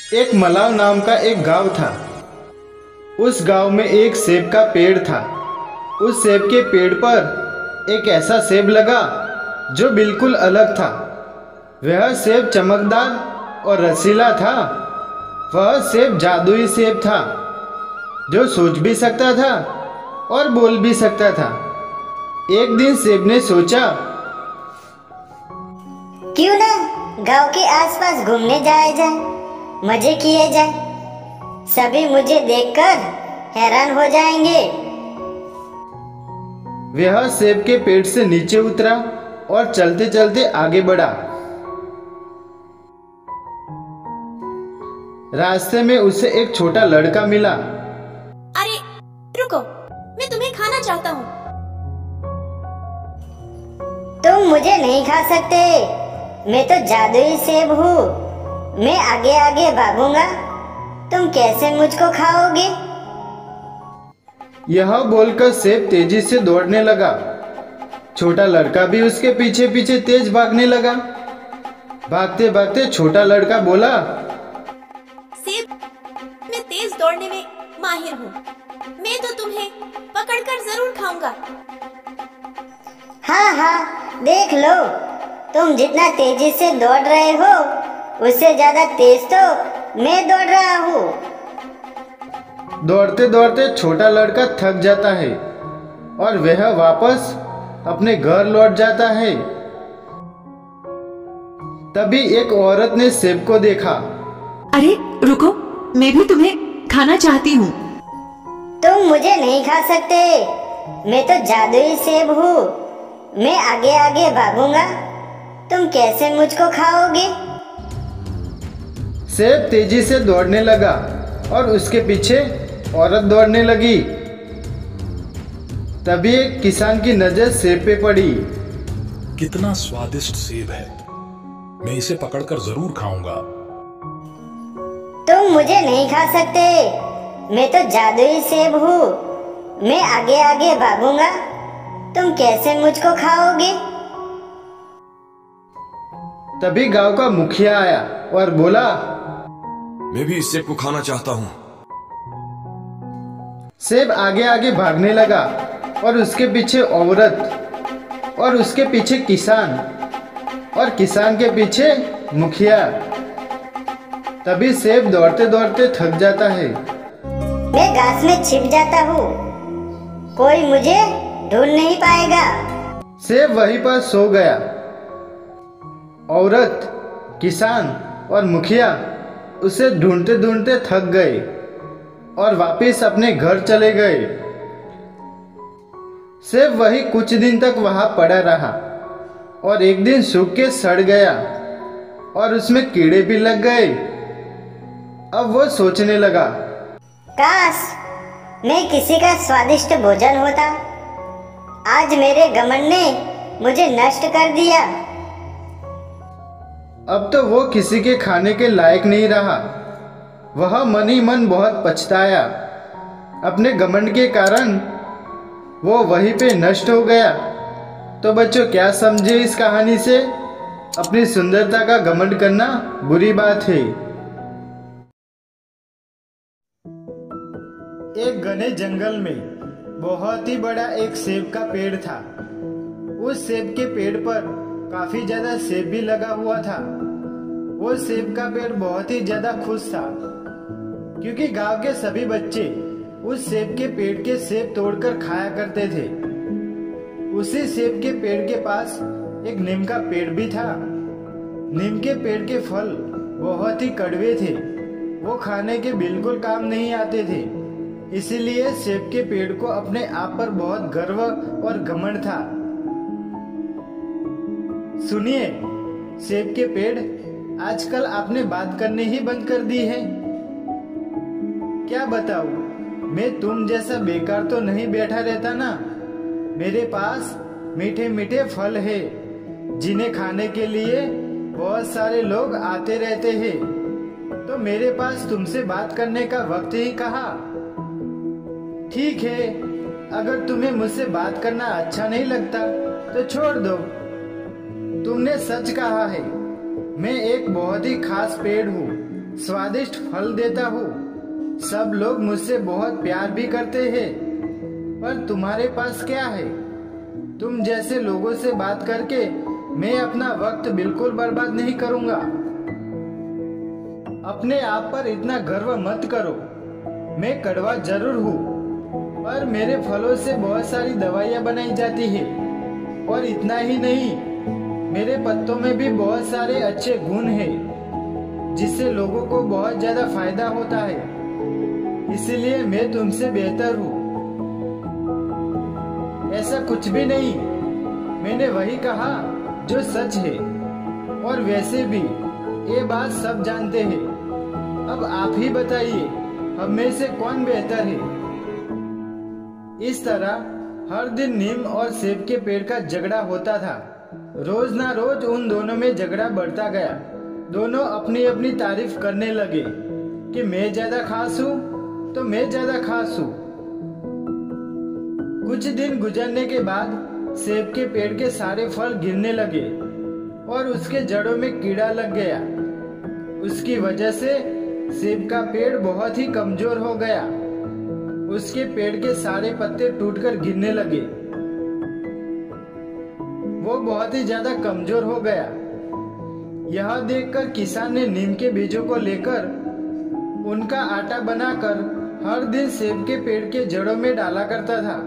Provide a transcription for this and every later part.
एक मलाव नाम का एक गांव था। उस गांव में एक सेब का पेड़ था। उस सेब के पेड़ पर एक ऐसा सेब लगा जो बिल्कुल अलग था। वह सेब चमकदार और रसीला था। वह सेब जादुई सेब था जो सोच भी सकता था और बोल भी सकता था। एक दिन सेब ने सोचा, क्यों ना गांव के आसपास घूमने जाया जाए, मजे किए जाए। सभी मुझे देखकर हैरान हो जाएंगे। वह सेब के पेड़ से नीचे उतरा और चलते चलते आगे बढ़ा। रास्ते में उसे एक छोटा लड़का मिला। अरे रुको, मैं तुम्हें खाना चाहता हूँ। तुम मुझे नहीं खा सकते, मैं तो जादुई सेब हूँ। मैं आगे आगे भागूंगा, तुम कैसे मुझको खाओगे? यह बोलकर सेब तेजी से दौड़ने लगा। छोटा लड़का भी उसके पीछे पीछे तेज भागने लगा। भागते भागते छोटा लड़का बोला, सेब, मैं तेज दौड़ने में माहिर हूँ। मैं तो तुम्हें पकड़कर जरूर खाऊंगा। हाँ हाँ, देख लो, तुम जितना तेजी से दौड़ रहे हो उससे ज्यादा तेज तो मैं दौड़ रहा हूँ। दौड़ते दौड़ते छोटा लड़का थक जाता है और वह वापस अपने घर लौट जाता है। तभी एक औरत ने सेब को देखा। अरे रुको, मैं भी तुम्हें खाना चाहती हूँ। तुम मुझे नहीं खा सकते, मैं तो जादुई सेब हूँ। मैं आगे आगे भागूंगा, तुम कैसे मुझको खाओगे? सेब तेजी से दौड़ने लगा और उसके पीछे औरत दौड़ने लगी। तभी एक किसान की नजर सेब पे पड़ी। कितना स्वादिष्ट सेब है, मैं इसे पकड़कर जरूर खाऊंगा। तुम मुझे नहीं खा सकते, मैं तो जादुई सेब हूँ। मैं आगे आगे भागूंगा, तुम कैसे मुझको खाओगे? तभी गांव का मुखिया आया और बोला, मैं भी इस सेब को खाना चाहता हूँ। सेब आगे आगे भागने लगा और उसके पीछे औरत और उसके पीछे किसान और किसान के पीछे मुखिया। तभी सेब दौड़ते दौड़ते थक जाता है। मैं घास में छिप जाता हूँ, कोई मुझे ढूंढ नहीं पाएगा। सेब वहीं पर सो गया। औरत, किसान और मुखिया उसे ढूंढते ढूंढते थक गए और वापस अपने घर चले गए। सेब वही कुछ दिन तक वहां पड़ा रहा और एक दिन सूख के सड़ गया और उसमें कीड़े भी लग गए। अब वो सोचने लगा, काश मैं किसी का स्वादिष्ट भोजन होता। आज मेरे घमंड ने मुझे नष्ट कर दिया। अब तो वो किसी के खाने के लायक नहीं रहा। वह मन ही मन बहुत पछताया। अपने घमंड के कारण वो वहीं पे नष्ट हो गया। तो बच्चों, क्या समझे इस कहानी से? अपनी सुंदरता का घमंड करना बुरी बात है। एक घने जंगल में बहुत ही बड़ा एक सेब का पेड़ था। उस सेब के पेड़ पर काफी ज्यादा सेब भी लगा हुआ था। वो सेब का पेड़ बहुत ही ज्यादा खुश था क्योंकि गांव के सभी बच्चे उस सेब के पेड़ के सेब तोड़कर खाया करते थे। उसी सेब के पेड़ के पास एक नीम का पेड़ भी था। नीम के पेड़ के फल बहुत ही कड़वे थे, वो खाने के बिल्कुल काम नहीं आते थे। इसीलिए सेब के पेड़ को अपने आप पर बहुत गर्व और घमंड था। सुनिए, सेब के पेड़, आजकल आपने बात करनी ही बंद कर दी है। क्या बताऊं, मैं तुम जैसा बेकार तो नहीं बैठा रहता ना। मेरे पास मीठे मीठे फल है जिन्हें खाने के लिए बहुत सारे लोग आते रहते हैं। तो मेरे पास तुमसे बात करने का वक्त ही कहा। ठीक है, अगर तुम्हें मुझसे बात करना अच्छा नहीं लगता तो छोड़ दो। तुमने सच कहा है, मैं एक बहुत ही खास पेड़ हूँ। स्वादिष्ट फल देता हूँ। सब लोग मुझसे बहुत प्यार भी करते हैं, पर तुम्हारे पास क्या है? तुम जैसे लोगों से बात करके मैं अपना वक्त बिल्कुल बर्बाद नहीं करूँगा। अपने आप पर इतना गर्व मत करो। मैं कड़वा जरूर हूँ, पर मेरे फलों से बहुत सारी दवाइयाँ बनाई जाती है। और इतना ही नहीं, मेरे पत्तों में भी बहुत सारे अच्छे गुण हैं, जिससे लोगों को बहुत ज्यादा फायदा होता है। इसलिए मैं तुमसे बेहतर हूँ। ऐसा कुछ भी नहीं, मैंने वही कहा जो सच है। और वैसे भी ये बात सब जानते हैं। अब आप ही बताइए, हम में से कौन बेहतर है? इस तरह हर दिन नीम और सेब के पेड़ का झगड़ा होता था। रोज ना रोज उन दोनों में झगड़ा बढ़ता गया। दोनों अपनी अपनी तारीफ करने लगे कि मैं ज्यादा खास हूँ तो मैं ज्यादा खास हूँ। कुछ दिन गुजरने के बाद सेब के पेड़ के सारे फल गिरने लगे और उसके जड़ों में कीड़ा लग गया। उसकी वजह से सेब का पेड़ बहुत ही कमजोर हो गया। उसके पेड़ के सारे पत्ते टूटकर गिरने लगे। वो बहुत ही ज्यादा कमजोर हो गया। यह देखकर किसान ने नीम के बीजों को लेकर उनका आटा बनाकर हर दिन सेब के पेड़ के जड़ों में डाला करता था।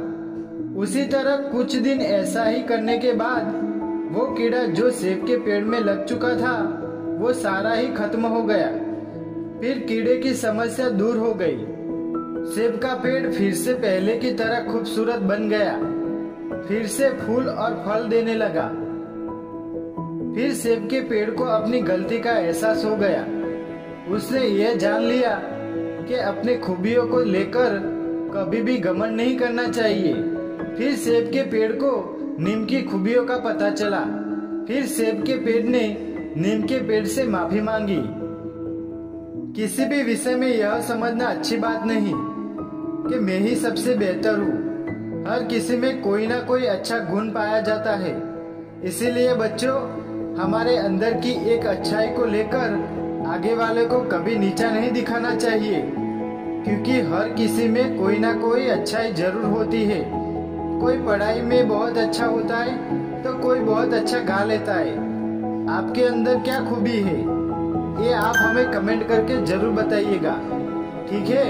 उसी तरह कुछ दिन ऐसा ही करने के बाद वो कीड़ा जो सेब के पेड़ में लग चुका था वो सारा ही खत्म हो गया। फिर कीड़े की समस्या दूर हो गई। सेब का पेड़ फिर से पहले की तरह खूबसूरत बन गया। फिर से फूल और फल देने लगा। फिर सेब के पेड़ को अपनी गलती का एहसास हो गया। उसने यह जान लिया कि अपने खूबियों को लेकर कभी भी घमंड नहीं करना चाहिए। फिर सेब के पेड़ को नीम की खूबियों का पता चला। फिर सेब के पेड़ ने नीम के पेड़ से माफी मांगी। किसी भी विषय में यह समझना अच्छी बात नहीं कि मैं ही सबसे बेहतर हूँ। हर किसी में कोई ना कोई अच्छा गुण पाया जाता है। इसीलिए बच्चों, हमारे अंदर की एक अच्छाई को लेकर आगे वाले को कभी नीचा नहीं दिखाना चाहिए, क्योंकि हर किसी में कोई ना कोई अच्छाई जरूर होती है। कोई पढ़ाई में बहुत अच्छा होता है तो कोई बहुत अच्छा गा लेता है। आपके अंदर क्या खूबी है, ये आप हमें कमेंट करके जरूर बताइएगा। ठीक है?